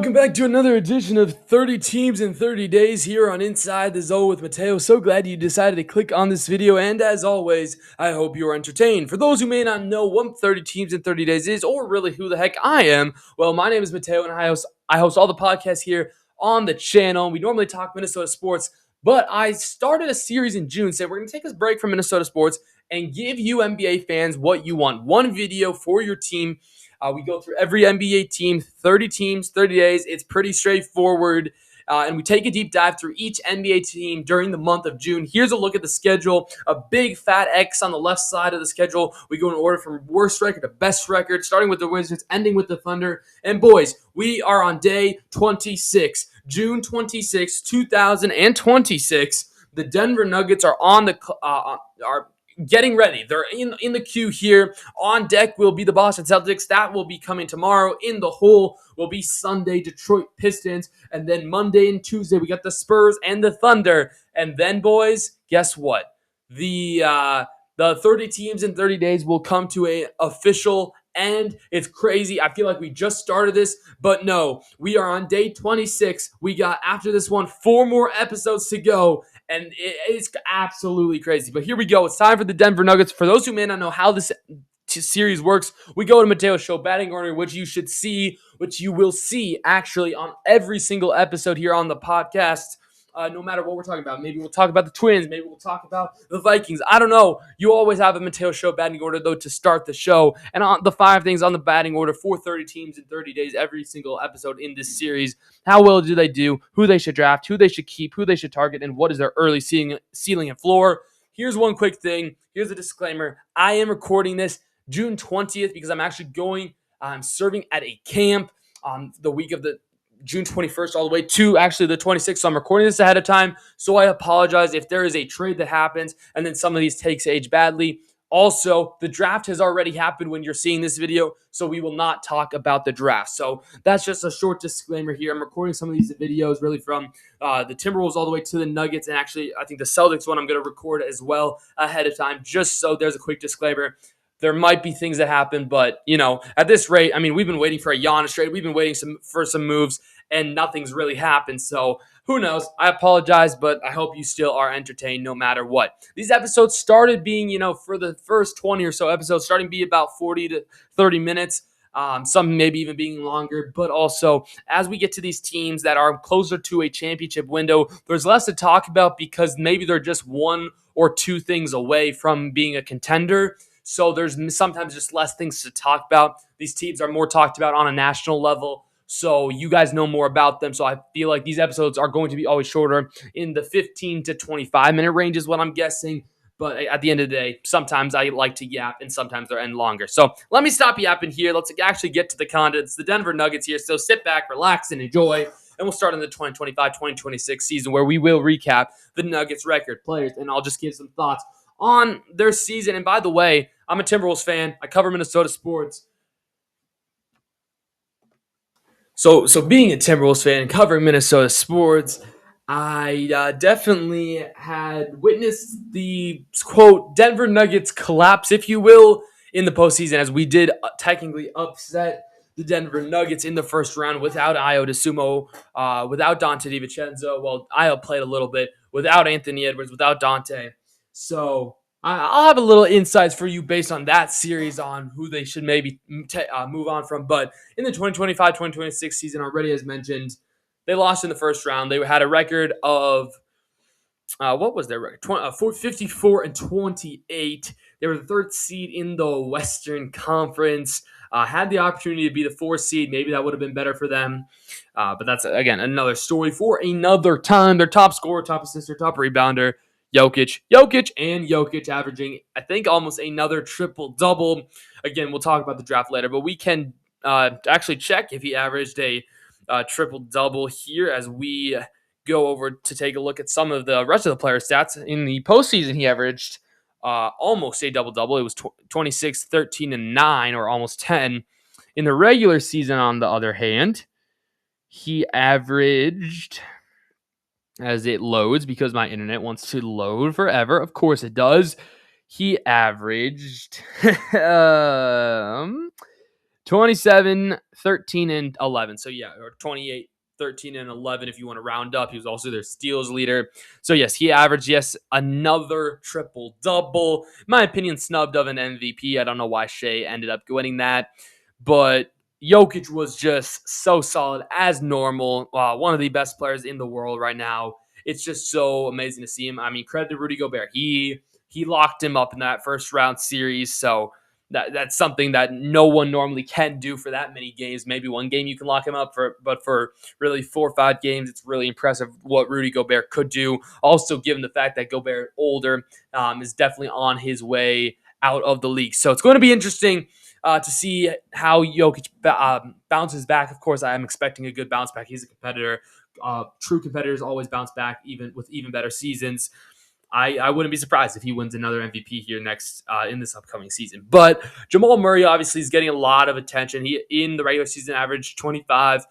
welcome back to another edition of 30 Teams in 30 Days here on Inside the Zone with Mateo. So glad you decided to click on this video, and as always, I hope you are entertained. For those who may not know what 30 Teams in 30 Days is, or really who the heck I am, well, my name is Mateo, and I host all the podcasts here on the channel. We normally talk Minnesota sports, but I started a series in June saying we're going to take a break from Minnesota sports and give you NBA fans what you want. One video for your team. We go through every NBA team, 30 teams, 30 days. It's pretty straightforward. And we take a deep dive through each NBA team during the month of June. Here's a look at the schedule, a big fat X on the left side of the schedule. We go in order from worst record to best record, starting with the Wizards, ending with the Thunder. And boys, we are on day 26, June 26, 2026. The Denver Nuggets are on the are getting ready. They're in the queue here. On deck will be the Boston Celtics. That will be coming tomorrow. In the hole will be Sunday, Detroit Pistons. And then Monday and Tuesday, we got the Spurs and the Thunder. And then, boys, guess what? The 30 teams in 30 days will come to an official end. It's crazy. I feel like we just started this, but no, we are on day 26. We got, after this one, 4 more episodes to go. And it's absolutely crazy. But here we go. It's time for the Denver Nuggets. For those who may not know how this series works, we go to Mateo's show batting order, which you will see actually on every single episode here on the podcast. No matter what we're talking about. Maybe we'll talk about the Twins. Maybe we'll talk about the Vikings. I don't know. You always have a Mateo show batting order, though, to start the show. And on the 5 things on the batting order for 30 teams in 30 days, every single episode in this series. How well do they do? Who they should draft? Who they should keep? Who they should target? And what is their early ceiling and floor? Here's one quick thing. Here's a disclaimer. I am recording this June 20th because I'm actually I'm serving at a camp on the week of the June 21st all the way to actually the 26th. So I'm recording this ahead of time. So I apologize if there is a trade that happens and then some of these takes age badly. Also, the draft has already happened when you're seeing this video, so we will not talk about the draft. So that's just a short disclaimer here. I'm recording some of these videos really from the Timberwolves all the way to the Nuggets, and actually I think the Celtics one I'm going to record as well ahead of time, just so there's a quick disclaimer. There might be things that happen, but, at this rate, I mean, we've been waiting for a Giannis trade. We've been waiting for some moves, and nothing's really happened. So who knows? I apologize, but I hope you still are entertained no matter what. These episodes started being, for the first 20 or so episodes, starting to be about 40 to 30 minutes. Some maybe even being longer, but also as we get to these teams that are closer to a championship window, there's less to talk about because maybe they're just 1 or 2 things away from being a contender. So there's sometimes just less things to talk about. These teams are more talked about on a national level, so you guys know more about them. So I feel like these episodes are going to be always shorter, in the 15 to 25-minute range is what I'm guessing. But at the end of the day, sometimes I like to yap, and sometimes they're end longer. So let me stop yapping here. Let's actually get to the content. It's the Denver Nuggets here, so sit back, relax, and enjoy. And we'll start in the 2025-2026 season, where we will recap the Nuggets record, players, and I'll just give some thoughts on their season. And by the way, I'm a Timberwolves fan. I cover Minnesota sports. So being a Timberwolves fan and covering Minnesota sports, I definitely had witnessed the, quote, Denver Nuggets collapse, if you will, in the postseason, as we did technically upset the Denver Nuggets in the first round without Ayo DeSumo, without Dante DiVincenzo. Well, Ayo played a little bit, without Anthony Edwards, without Dante. So I'll have a little insights for you based on that series on who they should maybe move on from. But in the 2025-2026 season, already as mentioned, they lost in the first round. They had a record of, what was their record? 54 and 28. They were the 3rd seed in the Western Conference. Had the opportunity to be the 4th seed. Maybe that would have been better for them. But that's, again, another story for another time. Their top scorer, top assister, top rebounder, Jokic averaging, I think, almost another triple-double. Again, we'll talk about the draft later, but we can actually check if he averaged a triple-double here as we go over to take a look at some of the rest of the player stats. In the postseason, he averaged almost a double-double. It was 26, 13, and 9, or almost 10. In the regular season, on the other hand, he averaged, as it loads, because my internet wants to load forever. Of course it does. He averaged 27, 13, and 11. So, yeah, or 28, 13, and 11 if you want to round up. He was also their steals leader. So, yes, he averaged, another triple-double. In my opinion, snubbed of an MVP. I don't know why Shea ended up winning that. But Jokic was just so solid as normal. One of the best players in the world right now. It's just so amazing to see him. I mean, credit to Rudy Gobert. He locked him up in that first round series. So that's something that no one normally can do for that many games. Maybe one game you can lock him up for, but for really 4 or 5 games, it's really impressive what Rudy Gobert could do. Also, given the fact that Gobert older, is definitely on his way out of the league. So it's going to be interesting to see how Jokic bounces back. Of course, I am expecting a good bounce back. He's a competitor. True competitors always bounce back, even with even better seasons. I wouldn't be surprised if he wins another MVP here next in this upcoming season. But Jamal Murray obviously is getting a lot of attention. He in the regular season averaged 25,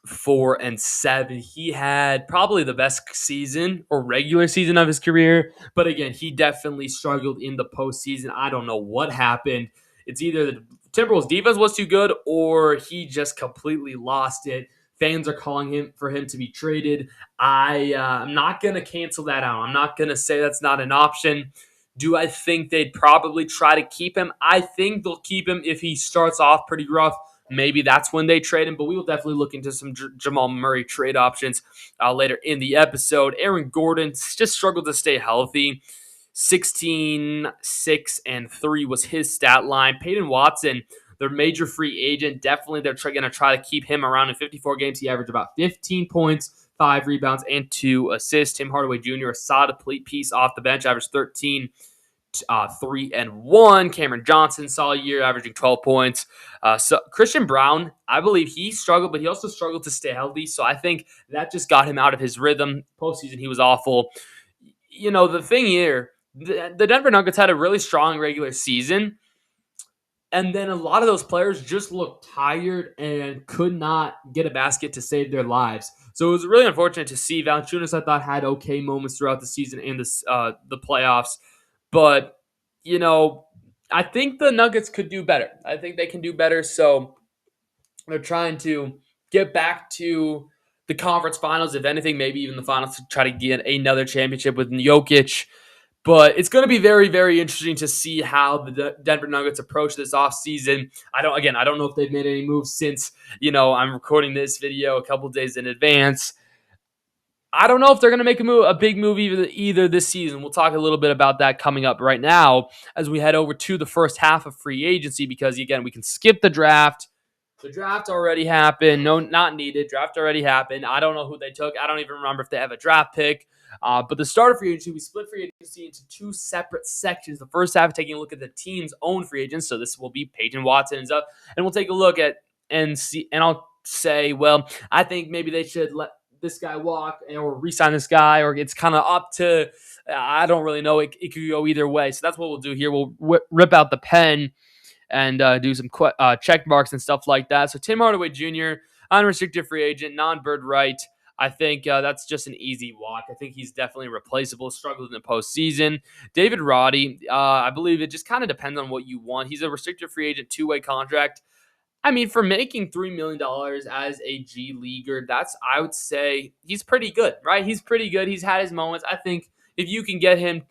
4, and 7. He had probably the best season or regular season of his career. But again, he definitely struggled in the postseason. I don't know what happened. It's either the Timberwolves defense was too good or he just completely lost it. Fans are calling for him to be traded. I'm not going to cancel that out. I'm not going to say that's not an option. Do I think they'd probably try to keep him? I think they'll keep him if he starts off pretty rough. Maybe that's when they trade him, but we will definitely look into some Jamal Murray trade options later in the episode. Aaron Gordon just struggled to stay healthy. 16, 6, and 3 was his stat line. Peyton Watson, their major free agent, definitely they're going to try to keep him around in 54 games. He averaged about 15 points, 5 rebounds, and 2 assists. Tim Hardaway Jr., a solid piece off the bench, averaged 13, 3 and 1. Cameron Johnson saw a year averaging 12 points. So Christian Brown, I believe he struggled, but he also struggled to stay healthy. So I think that just got him out of his rhythm. Postseason, he was awful. You know, the thing here, the Denver Nuggets had a really strong regular season. And then a lot of those players just looked tired and could not get a basket to save their lives. So it was really unfortunate to see. Valanciunas, I thought, had okay moments throughout the season and the playoffs. But, you know, I think the Nuggets could do better. I think they can do better. So they're trying to get back to the conference finals, if anything, maybe even the finals, to try to get another championship with Jokic. But it's going to be very, very interesting to see how the Denver Nuggets approach this offseason. I don't know if they've made any moves since, I'm recording this video a couple days in advance. I don't know if they're going to make a big move either this season. We'll talk a little bit about that coming up right now as we head over to the first half of free agency because, again, we can skip the draft. The draft already happened. No, not needed. Draft already happened. I don't know who they took. I don't even remember if they have a draft pick. But the start of free agency, we split free agency into 2 separate sections. The first half, taking a look at the team's own free agents. So this will be Peyton Watson and stuff. And we'll take a look at and see. And I'll say, well, I think maybe they should let this guy walk or re-sign this guy, or it's kind of up to, I don't really know. It could go either way. So that's what we'll do here. We'll rip out the pen and do some check marks and stuff like that. So Tim Hardaway Jr., unrestricted free agent, non-bird right. I think that's just an easy walk. I think he's definitely replaceable, struggled in the postseason. David Roddy, I believe it just kind of depends on what you want. He's a restricted free agent, 2-way contract. I mean, for making $3 million as a G Leaguer, I would say he's pretty good, right? He's pretty good. He's had his moments. I think if you can get him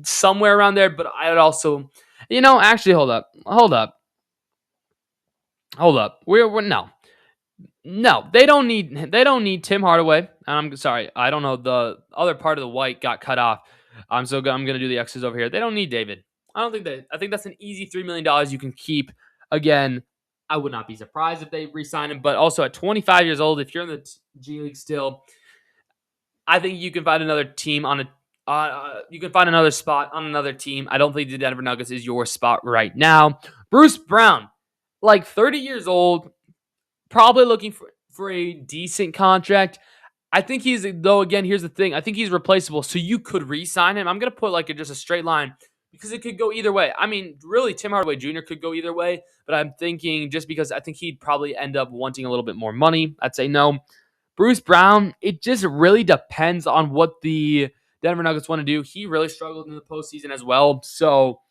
somewhere around there, but I would also, actually, hold up. We're no, they don't need Tim Hardaway. And I'm sorry, I don't know. The other part of the white got cut off. I'm going to do the X's over here. They don't need David. I think that's an easy $3 million you can keep. Again, I would not be surprised if they re-sign him, but also at 25 years old, if you're in the G League still, I think you can find another team you can find another spot on another team. I don't think the Denver Nuggets is your spot right now. Bruce Brown, like 30 years old, probably looking for a decent contract. I think though, again, here's the thing. I think he's replaceable, so you could re-sign him. I'm going to put just a straight line because it could go either way. I mean, really, Tim Hardaway Jr. could go either way, but I'm thinking just because I think he'd probably end up wanting a little bit more money, I'd say no. Bruce Brown, it just really depends on what the Denver Nuggets want to do. He really struggled in the postseason as well, so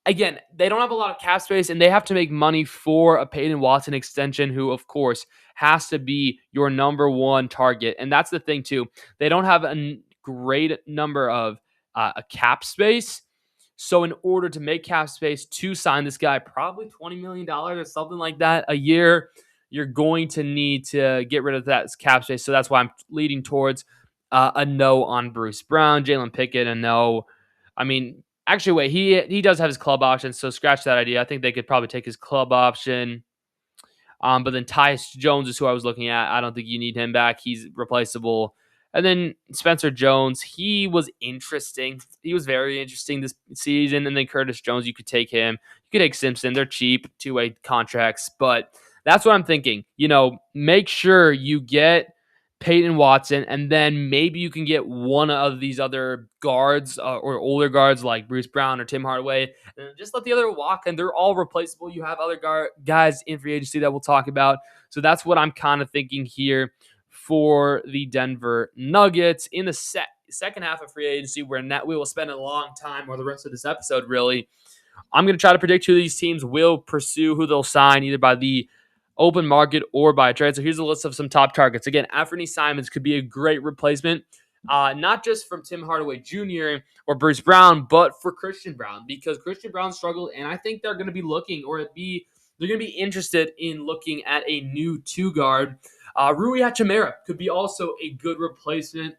again, they don't have a lot of cap space, and they have to make money for a Peyton Watson extension, who, of course, has to be your number one target. And that's the thing, too. They don't have a great number of a cap space. So, in order to make cap space to sign this guy, probably $20 million or something like that a year, you're going to need to get rid of that cap space. So, that's why I'm leading towards a no on Bruce Brown. Jalen Pickett, a no. I mean, actually, wait, he does have his club option, so scratch that idea. I think they could probably take his club option. But then Tyus Jones is who I was looking at. I don't think you need him back. He's replaceable. And then Spencer Jones, he was interesting. He was very interesting this season. And then Curtis Jones, you could take him. You could take Simpson. They're cheap, two-way contracts. But that's what I'm thinking. Make sure you get Peyton Watson, and then maybe you can get one of these other guards or older guards like Bruce Brown or Tim Hardaway, and just let the other walk, and they're all replaceable. You have other guys in free agency that we'll talk about. So that's what I'm kind of thinking here for the Denver Nuggets in the second half of free agency, where we will spend a long time, or the rest of this episode really. I'm going to try to predict who these teams will pursue, who they'll sign, either by the open market or by trade. So here's a list of some top targets. Again, Anthony Simons could be a great replacement, not just from Tim Hardaway Jr. or Bruce Brown, but for Christian Brown, because Christian Brown struggled, and I think they're going to be looking, they're going to be interested in looking at a new two guard. Rui Hachimura could be also a good replacement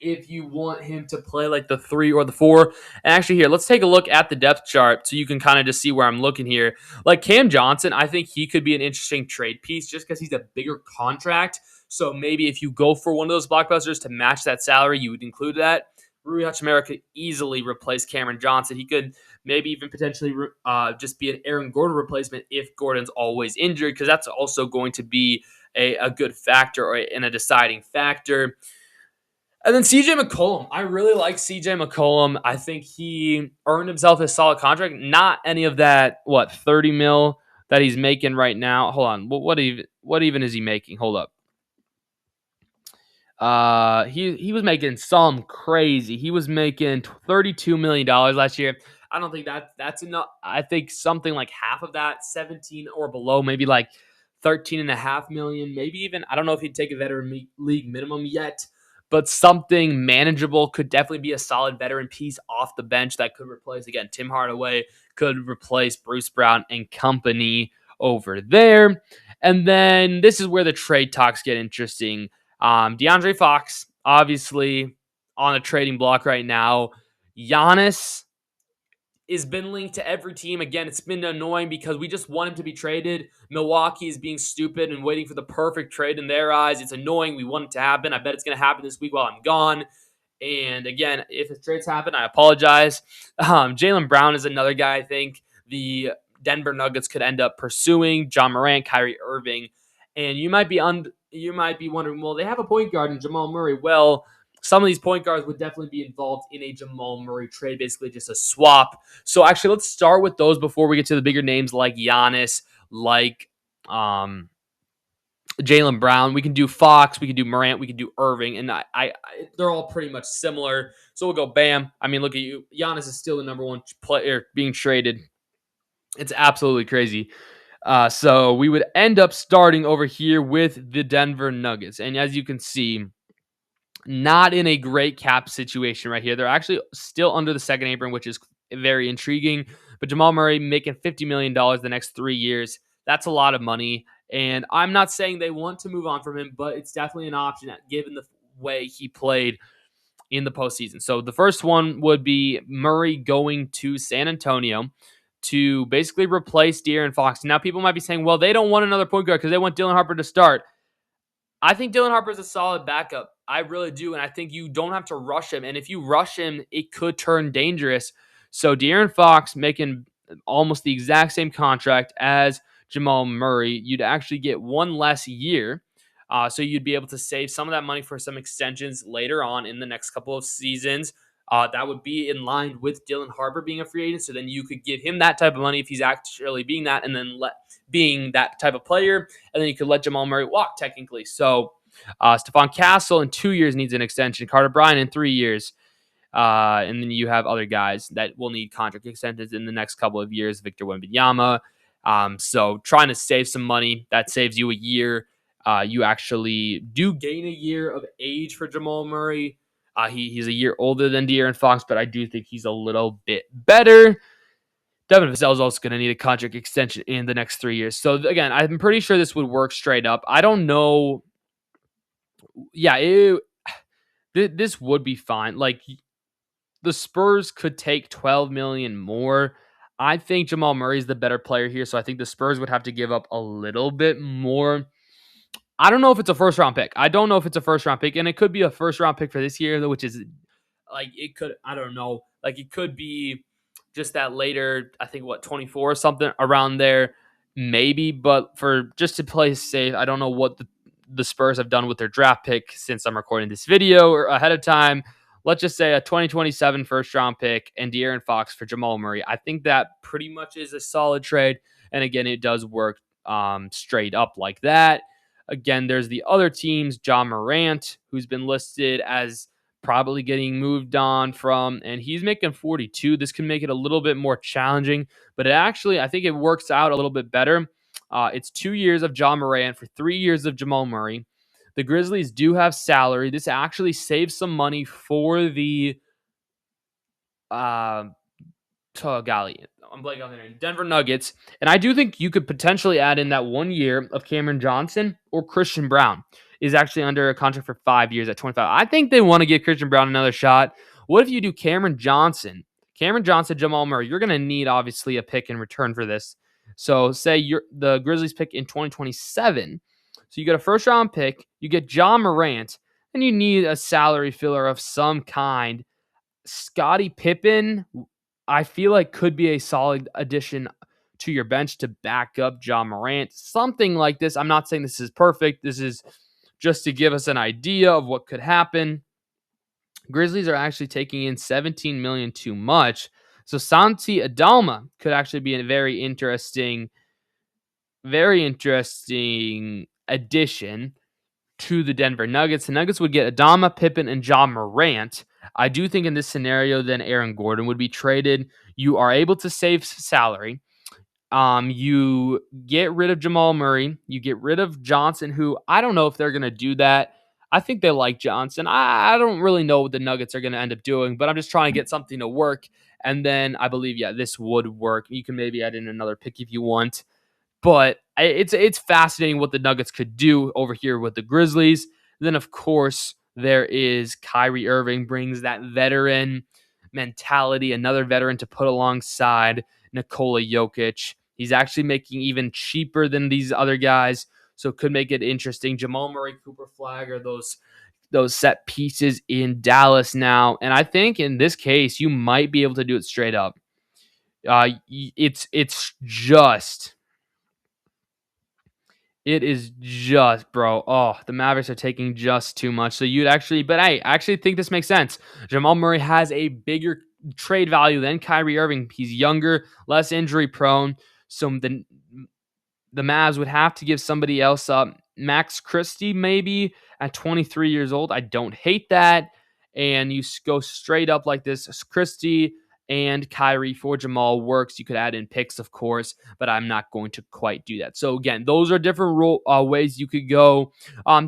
if you want him to play like the 3 or the 4. And actually, here, let's take a look at the depth chart so you can kind of just see where I'm looking here. Like Cam Johnson, I think he could be an interesting trade piece just because he's a bigger contract. So maybe if you go for one of those blockbusters to match that salary, you would include that. Rui Hachimura could easily replace Cameron Johnson. He could maybe even potentially just be an Aaron Gordon replacement if Gordon's always injured, because that's also going to be a good factor and a deciding factor. And then CJ McCollum. I really like CJ McCollum. I think he earned himself a solid contract. Not any of that, 30 mil that he's making right now. Hold on. What even is he making? Hold up. He was making some crazy. He was making $32 million last year. I don't think that's enough. I think something like half of that, 17 or below, maybe like 13.5 million, maybe even, I don't know if he'd take a veteran league minimum yet, but something manageable. Could definitely be a solid veteran piece off the bench that could replace, again, Tim Hardaway, could replace Bruce Brown and company over there. And then this is where the trade talks get interesting. DeAndre Fox, obviously on a trading block right now. Giannis has been linked to every team. Again, it's been annoying because we just want him to be traded. Milwaukee is being stupid and waiting for the perfect trade in their eyes. It's annoying. We want it to happen. I bet it's going to happen this week while I'm gone. And again, if the trades happen, I apologize. Jaylen Brown is another guy I think the Denver Nuggets could end up pursuing. John Morant, Kyrie Irving. And you might be wondering, well, they have a point guard in Jamal Murray. Well, some of these point guards would definitely be involved in a Jamal Murray trade, basically just a swap. So actually, let's start with those before we get to the bigger names like Giannis, like Jaylen Brown. We can do Fox, we can do Morant, we can do Irving, and they're all pretty much similar. So we'll go bam. I mean, look at you. Giannis is still the number one player being traded. It's absolutely crazy. So we would end up starting over here with the Denver Nuggets. And as you can see, not in a great cap situation right here. They're actually still under the second apron, which is very intriguing. But Jamal Murray making $50 million the next 3 years. That's a lot of money. And I'm not saying they want to move on from him, but it's definitely an option given the way he played in the postseason. So the first one would be Murray going to San Antonio to basically replace De'Aaron Fox. Now, people might be saying, well, they don't want another point guard because they want Dylan Harper to start. I think Dylan Harper is a solid backup. I really do, and I think you don't have to rush him. And if you rush him, it could turn dangerous. So De'Aaron Fox making almost the exact same contract as Jamal Murray. You'd actually get one less year. So you'd be able to save some of that money for some extensions later on in the next couple of seasons. That would be in line with Dylan Harper being a free agent. So then you could give him that type of money if he's actually being that, and then being that type of player. And then you could let Jamal Murray walk technically. So Stephon Castle in 2 years needs an extension. Carter Bryant in 3 years. And then you have other guys that will need contract extensions in the next couple of years, Victor Wembanyama. So trying to save some money, that saves you a year. You actually do gain a year of age for Jamal Murray. He's a year older than De'Aaron Fox, but I do think he's a little bit better. Devin Vassell is also going to need a contract extension in the next 3 years. So again, I'm pretty sure this would work straight up. I don't know. Yeah, this would be fine. Like the Spurs could take 12 million more. I think Jamal Murray is the better player here, so I think the Spurs would have to give up a little bit more. I don't know if it's a first round pick. I don't know if it's a first round pick, and it could be a first round pick for this year, which is like it could. I don't know. Like it could be just that later. I think 24 or something around there, maybe. But for just to play safe, I don't know what the Spurs have done with their draft pick since I'm recording this video or ahead of time. Let's just say a 2027 first round pick and De'Aaron Fox for Jamal Murray. I think that pretty much is a solid trade. And again, it does work straight up like that. Again, there's the other teams, John Morant, who's been listed as probably getting moved on from, and he's making 42. This can make it a little bit more challenging, but I think it works out a little bit better. It's 2 years of John Morant for 3 years of Jamal Murray. The Grizzlies do have salary. This actually saves some money for the golly, I'm blanking on the name. Denver Nuggets. And I do think you could potentially add in that 1 year of Cameron Johnson, or Christian Brown is actually under a contract for 5 years at 25. I think they want to give Christian Brown another shot. What if you do Cameron Johnson, Jamal Murray? You're going to need obviously a pick in return for this. So say you're the Grizzlies pick in 2027. So you get a first round pick, you get John Morant, and you need a salary filler of some kind. Scottie Pippen, I feel like could be a solid addition to your bench to back up John Morant. Something like this. I'm not saying this is perfect. This is just to give us an idea of what could happen. Grizzlies are actually taking in $17 million too much. So Santi Aldama could actually be a very interesting addition to the Denver Nuggets. The Nuggets would get Aldama, Pippen, and John Morant. I do think in this scenario, then Aaron Gordon would be traded. You are able to save salary. You get rid of Jamal Murray. You get rid of Johnson, who I don't know if they're going to do that. I think they like Johnson. I don't really know what the Nuggets are going to end up doing, but I'm just trying to get something to work. And then I believe, this would work. You can maybe add in another pick if you want. But it's fascinating what the Nuggets could do over here with the Grizzlies. Then, of course, there is Kyrie Irving brings that veteran mentality, another veteran to put alongside Nikola Jokic. He's actually making even cheaper than these other guys, so it could make it interesting. Jamal Murray, Cooper Flag are those set pieces in Dallas now, and I think in this case you might be able to do it straight up. It is just, bro. Oh, the Mavericks are taking just too much. So but I actually think this makes sense. Jamal Murray has a bigger trade value than Kyrie Irving. He's younger, less injury prone. So the Mavs would have to give somebody else up. Max Christie, maybe at 23 years old. I don't hate that. And you go straight up like this. Christie and Kyrie for Jamal works. You could add in picks, of course, but I'm not going to quite do that. So again, those are different ways you could go.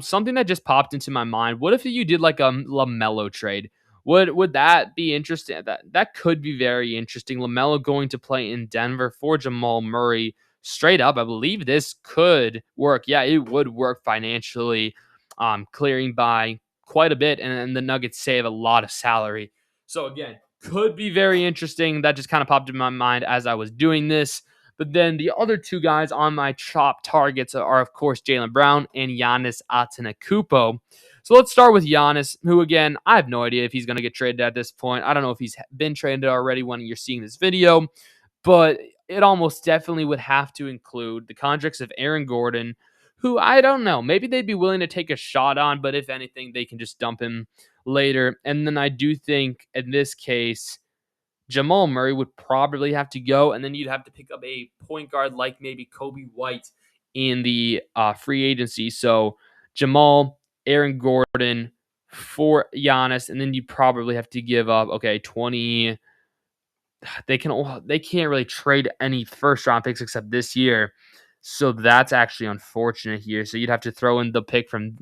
Something that just popped into my mind. What if you did like a LaMelo trade? Would that be interesting? That could be very interesting. LaMelo going to play in Denver for Jamal Murray. Straight up, I believe this could work. Yeah, it would work financially, clearing by quite a bit, and the Nuggets save a lot of salary. So again, could be very interesting. That just kind of popped in my mind as I was doing this. But then the other two guys on my top targets are, of course, Jaylen Brown and Giannis Antetokounmpo. So let's start with Giannis, who, again, I have no idea if he's going to get traded at this point. I don't know if he's been traded already when you're seeing this video, but it almost definitely would have to include the contracts of Aaron Gordon, who I don't know. Maybe they'd be willing to take a shot on, but if anything, they can just dump him later. And then I do think in this case, Jamal Murray would probably have to go, and then you'd have to pick up a point guard like maybe Kobe White in the free agency. So Jamal, Aaron Gordon, for Giannis, and then you probably have to give up 20. They can't really trade any first round picks except this year. So that's actually unfortunate here. So you'd have to throw in the pick from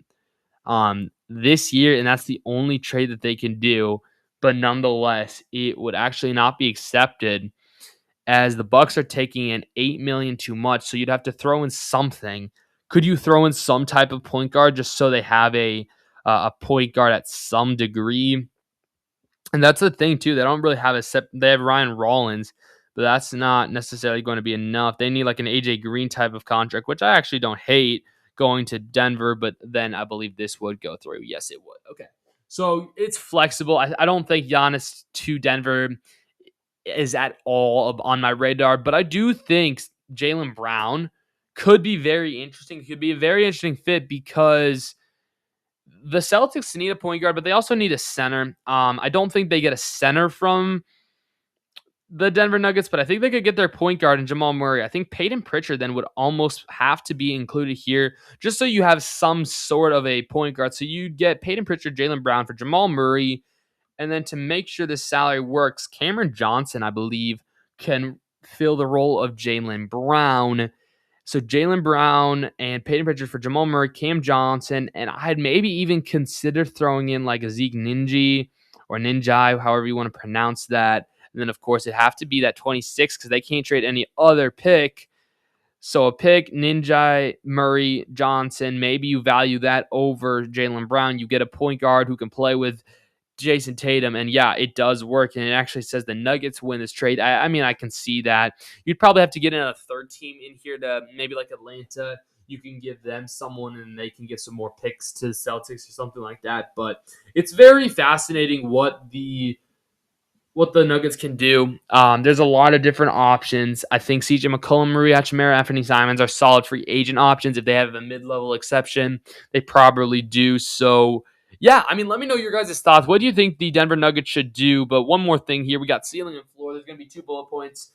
this year, and that's the only trade that they can do. But nonetheless, it would actually not be accepted as the Bucks are taking in $8 million too much. So you'd have to throw in something. Could you throw in some type of point guard just so they have a point guard at some degree? And that's the thing too. They don't really have they have Ryan Rollins, but that's not necessarily going to be enough. They need like an AJ Green type of contract, which I actually don't hate going to Denver, but then I believe this would go through. Yes, it would. Okay. So it's flexible. I don't think Giannis to Denver is at all on my radar, but I do think Jaylen Brown could be very interesting. Could be a very interesting fit because the Celtics need a point guard, but they also need a center. I don't think they get a center from the Denver Nuggets, but I think they could get their point guard in Jamal Murray. I think Peyton Pritchard then would almost have to be included here just so you have some sort of a point guard. So you get Peyton Pritchard, Jaylen Brown for Jamal Murray, and then to make sure the salary works, Cameron Johnson, I believe, can fill the role of Jaylen Brown. So Jaylen Brown and Peyton Pritchard for Jamal Murray, Cam Johnson, and I'd maybe even consider throwing in like a Zeke Ninja or Ninja, however you want to pronounce that. And then, of course, it'd have to be that 26 because they can't trade any other pick. So a pick, Ninja, Murray, Johnson, maybe you value that over Jaylen Brown. You get a point guard who can play with Jason Tatum, and yeah, it does work, and it actually says the Nuggets win this trade. I mean, I can see that. You'd probably have to get in a third team in here to maybe like Atlanta. You can give them someone, and they can give some more picks to the Celtics or something like that. But it's very fascinating what the Nuggets can do. There's a lot of different options. I think CJ McCollum, Maria Hachimura, Anthony Simons are solid free agent options. If they have a mid-level exception, they probably do. So, yeah, I mean, let me know your guys' thoughts. What do you think the Denver Nuggets should do? But one more thing here. We got ceiling and floor. There's going to be 2 bullet points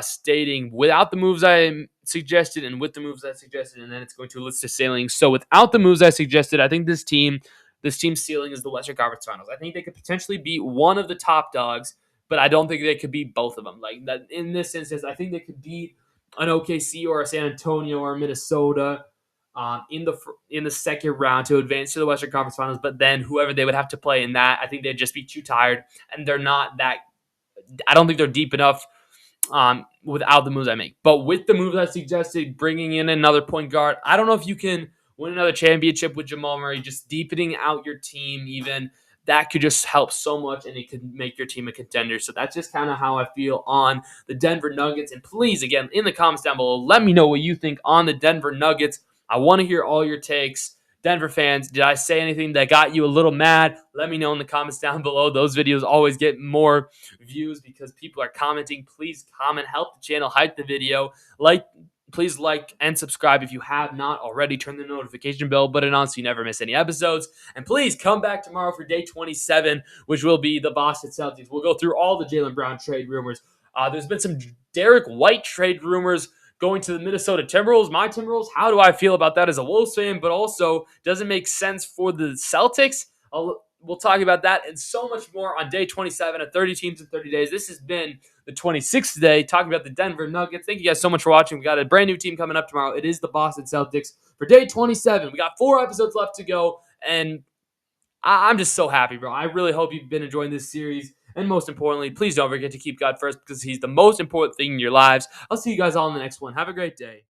stating without the moves I suggested and with the moves I suggested, and then it's going to list the ceiling. So without the moves I suggested, I think this team's ceiling is the Western Conference Finals. I think they could potentially beat one of the top dogs, but I don't think they could beat both of them. Like that in this instance, I think they could beat an OKC or a San Antonio or a Minnesota in the second round to advance to the Western Conference Finals. But then whoever they would have to play in that, I think they'd just be too tired, and they're not that. I don't think they're deep enough without the moves I make. But with the moves I suggested, bringing in another point guard, I don't know if you can win another championship with Jamal Murray, just deepening out your team even. That could just help so much, and it could make your team a contender. So that's just kind of how I feel on the Denver Nuggets. And please, again, in the comments down below, let me know what you think on the Denver Nuggets. I want to hear all your takes. Denver fans, did I say anything that got you a little mad? Let me know in the comments down below. Those videos always get more views because people are commenting. Please comment, help the channel, hype the video. Please like and subscribe if you have not already. Turn the notification bell button on so you never miss any episodes. And please come back tomorrow for day 27, which will be the Boston Celtics. We'll go through all the Jaylen Brown trade rumors. There's been some Derek White trade rumors going to the Minnesota Timberwolves. My Timberwolves, how do I feel about that as a Wolves fan? But also, does it make sense for the Celtics? We'll talk about that and so much more on day 27 of 30 teams in 30 days. This has been the 26th day talking about the Denver Nuggets. Thank you guys so much for watching. We got a brand new team coming up tomorrow. It is the Boston Celtics for day 27. We got 4 episodes left to go, and I'm just so happy, bro. I really hope you've been enjoying this series. And most importantly, please don't forget to keep God first because He's the most important thing in your lives. I'll see you guys all in the next one. Have a great day.